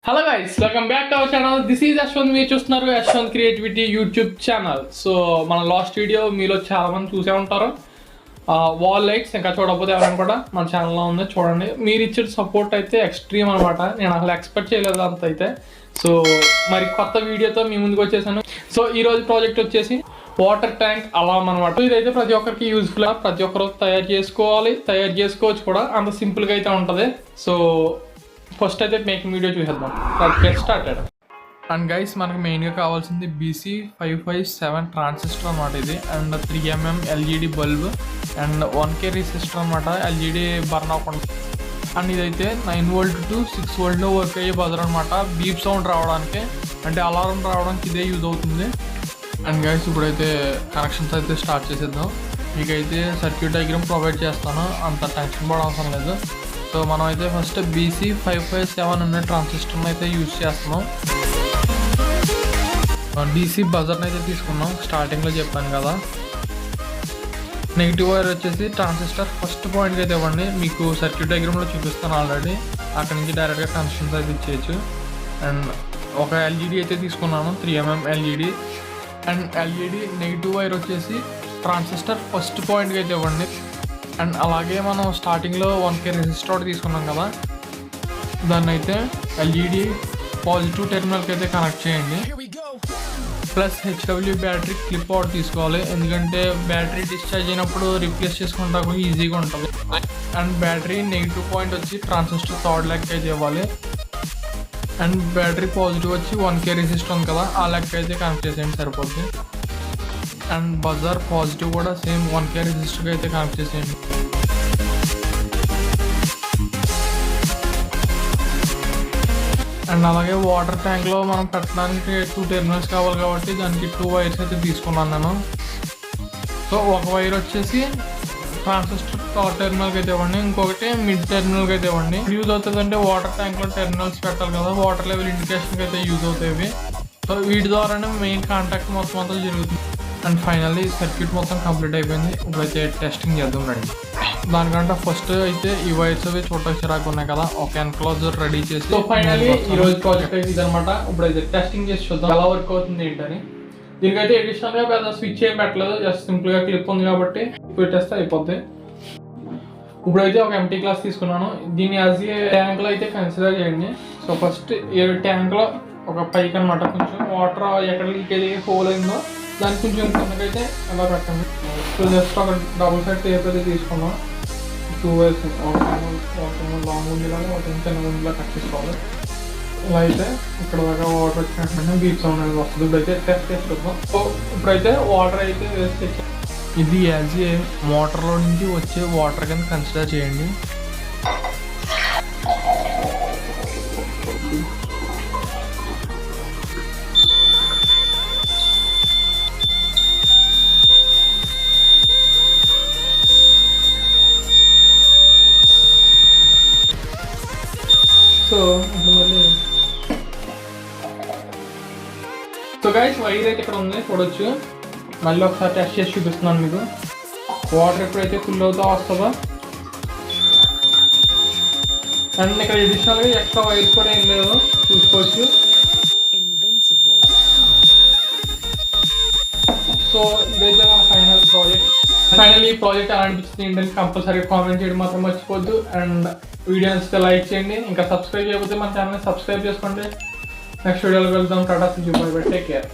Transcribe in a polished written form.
Hello guys, welcome back to our channel. This is Yashwant. మీరు చూస్తున్నారు Yashwant creativity YouTube channel. So మన last video మీలో చాలా మంది చూసే ఉంటారు. వాల్ లైట్స్ ఇంకా చూడకపోతే ఎవరైనా కూడా మన ఛానల్లో ఉంది, చూడండి. మీరు ఇచ్చే సపోర్ట్ అయితే ఎక్స్ట్రీమ్ అనమాట. నేను అసలు ఎక్స్పెక్ట్ చేయలేదు అంత అయితే. సో మరి కొత్త వీడియోతో మీ ముందుకు వచ్చేసాను. సో ఈరోజు ప్రాజెక్ట్ వచ్చేసి వాటర్ ట్యాంక్ అలారం అనమాట. ఇదైతే ప్రతి ఒక్కరికి యూజ్ఫుల్, ప్రతి ఒక్కరు తయారు చేసుకోవచ్చు కూడా. అంత సింపుల్గా అయితే ఉంటుంది. సో ఫస్ట్ అయితే మేకింగ్ వీడియో చూసేద్దాం. Get started. అండ్ గైస్, మనకు మెయిన్గా కావాల్సింది BC557 ట్రాన్సిస్టర్ అనమాట ఇది. And 3mm LED bulb and 1K resistor అనమాట, LED బర్న్ అవ్వకుండా. అండ్ ఇదైతే 9V to 6V వర్క్ అయ్యే బజర్ అనమాట. బీప్ సౌండ్ రావడానికి, అంటే అలారం రావడానికి ఇదే యూజ్ అవుతుంది. అండ్ గైస్, ఇప్పుడైతే కనెక్షన్స్ అయితే స్టార్ట్ చేసేద్దాం. మీకైతే సర్క్యూట్ డయాగ్రామ్ ప్రొవైడ్ చేస్తాను, అంత టెన్షన్ పడవసరం లేదు. సో మనం అయితే ఫస్ట్ BC557 అనే ట్రాన్సిస్టర్ని అయితే యూజ్ చేస్తున్నాం. DC బజర్ని అయితే తీసుకున్నాం, స్టార్టింగ్లో చెప్పాను కదా. నెగిటివ్ వైర్ వచ్చేసి ట్రాన్సిస్టర్ ఫస్ట్ పాయింట్కి అయితే ఇవ్వండి. మీకు సర్క్యూట్ డయాగ్రామ్లో చూపిస్తాను ఆల్రెడీ. అక్కడ నుంచి డైరెక్ట్గా కనెక్షన్స్ అయితే ఇచ్చేయచ్చు. అండ్ ఒక LED అయితే తీసుకున్నాను, 3mm LED. And LED negative wire వచ్చేసి ట్రాన్సిస్టర్ ఫస్ట్ పాయింట్కి అయితే ఇవ్వండి. అండ్ అలాగే మనం స్టార్టింగ్లో 1K రెసిస్టర్ తీసుకున్నాం కదా, దాన్ని అయితే LED పాజిటివ్ టెర్మినల్కి అయితే కనెక్ట్ చేయండి. Plus HW battery clip out తీసుకోవాలి, ఎందుకంటే బ్యాటరీ డిశ్చార్జ్ అయినప్పుడు రీప్లేస్ చేసుకుంటా ఈజీగా ఉంటుంది. అండ్ బ్యాటరీ నెగిటివ్ పాయింట్ వచ్చి ట్రాన్సిస్టర్ థర్డ్ లెక్క అయితే ఇవ్వాలి. అండ్ బ్యాటరీ పాజిటివ్ వచ్చి 1K రెసిస్టర్ ఉంది కదా, ఆ లెక్క అయితే కనెక్ట్ చేసేయండి, సరిపోద్ది. అండ్ బజార్ పాజిటివ్ కూడా సేమ్ 1K రెసిస్టర్కి అయితే కనెక్ట్ చేసేయండి. అండ్ అలాగే వాటర్ ట్యాంక్లో మనం పెట్టడానికి 2 టెర్మినల్స్ కావాలి కాబట్టి దానికి 2 వైర్స్ అయితే తీసుకున్నాను నేను. సో ఒక వైర్ వచ్చేసి ట్రాన్సిస్టర్ టాప్ టెర్మినల్కి అయితే ఇవ్వండి, ఇంకొకటి మిడ్ టెర్మినల్కి అయితే ఇవ్వండి. యూజ్ అవుతుంది అంటే వాటర్ ట్యాంక్లో టెర్మినల్స్ పెట్టాలి కదా, వాటర్ లెవెల్ ఇండికేషన్కి అయితే యూజ్ అవుతాయి. సో వీటి ద్వారానే మెయిన్ కాంటాక్ట్ మొత్తం అంతా జరుగుతుంది. అండ్ ఫైనల్లీ సర్క్యూట్ మొత్తం కంప్లీట్ అయిపోయింది. ఇప్పుడైతే టెస్టింగ్ చేద్దాం రండి. దానికంటే ఫస్ట్ అయితే ఈ వైర్స్ అవి చూడటానికి చిరాకు ఉన్నాయి కదా, ఒక ఎన్క్లోజర్ రెడీ చేసి. సో ఫైనల్లీ ఈ రోజు ప్రాజెక్ట్ అయితే ఇదనమాట. ఇప్పుడైతే టెస్టింగ్ చేసి చూద్దాం ఎలా వర్క్ అవుతుంది ఏంటని. దీనికైతే ఎడిషనల్గా పెద్ద స్విచ్ ఏం పెట్టలేదు, జస్ట్ సింపుల్గా క్లిప్ ఉంది కాబట్టి పెట్టేస్తే అయిపోద్ది. ఇప్పుడైతే ఒక ఎంటీ గ్లాస్ తీసుకున్నాను, దీన్ని యాజ్ ఏ ట్యాంక్లో అయితే కన్సిడర్ చేయండి. సో ఫస్ట్ ఈ ట్యాంక్లో ఒక పైకి అనమాట కొంచెం వాటర్ ఎక్కడ లీకేజ్ హోల్ అయిందో దానికి కొంచెం కిందకైతే ఎలా పెట్టండి. సో జస్ట్ ఒక డబుల్ సైడ్ టేప్ అయితే తీసుకున్నాం. 2 వైర్స్, ఒక లాంగ్ ఉండేలాగా ఒక చిన్న ఉండేలా కట్ చేసుకోవాలి. ఇలా అయితే ఇక్కడ దాకా వాటర్ వచ్చినట్టు బీప్ సౌండ్ అనేది వస్తుంది. ఇప్పుడైతే టెస్ట్ చేస్తున్నాం. సో ఇప్పుడైతే వాటర్ అయితే వేస్ట్ చేసాం. ఇది యాజ్ ఏ మోటార్లో నుంచి వచ్చే వాటర్ కింద కన్సిడర్ చేయండి. సో గైస్, వైర్ అయితే ఇక్కడ ఉంది చూడొచ్చు. మళ్ళీ ఒకసారి టెస్ట్ చేసి చూపిస్తున్నాను మీకు. వాటర్ ఎప్పుడైతే ఫుల్ అవుతా వస్తుందో. అండ్ ఇక్కడ అడిషనల్గా ఎక్స్ట్రా వైర్స్ కూడా ఏం లేదు, చూసుకోవచ్చు. సో ఇదైతే మన ఫైనల్ ప్రాజెక్ట్. ఫైనల్ ఈ ప్రాజెక్ట్ ఎలా అనిపిస్తుంది ఏంటంటే కంపల్సరీగా కామెంట్ చేయడం మాత్రం మర్చిపోద్దు. అండ్ వీడియో నచ్చితే లైక్ చేయండి, ఇంకా సబ్స్క్రైబ్ చేయకపోతే మన ఛానల్ని సబ్స్క్రైబ్ చేసుకోండి. నెక్స్ట్ వీడియోలో వెళ్దాం. టాటా, see you, bye bye, take care.